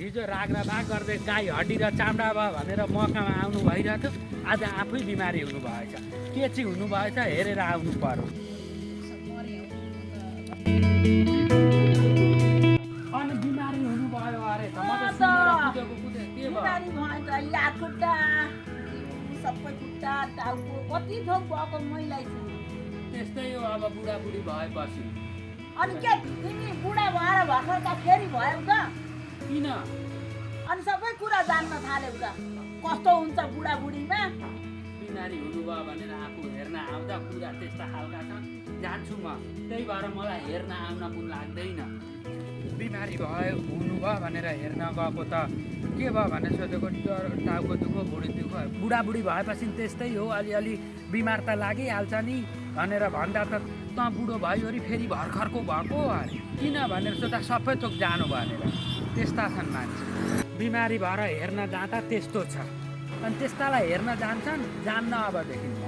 हिजो राग गर्दै गाई हड्डी र चामडा भयो भनेर मौकामा आउनु भइरहेको थियो। आज आफै बिमारी हुनुभएछ। के चाहिँ हुनुभएछ हेरेर आउनु पर्यो। अनि बिमारी हुनुभयो अरे त म त सुनेर कुदेको के भयो? बिमारी भयो त याद खुट्टा सबै खुट्टा टाउको कति थोक भएको मैलाई छु। त्यस्तै हो अब बुढाबुढी भएपछि। अनि के तिमी बुढा भएर भर्खर त फेरि भयौ त? किन? अनि सबै कुरा जान्न थाल्यौ त कस्तो हुन्छ बुढाबुढीमा। बिमारी हुनुभयो भनेर आफू हेर्न आउँदा कुरा त्यस्ता खालका छन्। जान्छु म, त्यही भएर मलाई हेर्न आउन मन लाग्दैन। बिमारी भयो हुनुभयो भनेर हेर्न गएको त के भयो भने सोधेको टाउको दुखो भुँडी दुखो। बुढाबुढी भएपछि त्यस्तै हो, अलिअलि बिमार त लागिहाल्छ नि भनेर भन्दा त त बुढो भयो अरे फेरि भर्खरको भएको अरे। किन भनेर सोद्धा सबै थोक जानु भनेर। त्यस्ता छन् मान्छे। बिमारी भएर हेर्न जाँदा त्यस्तो छ। अनि त्यस्तालाई हेर्न जान्छन्, जान्न अबदेखि म।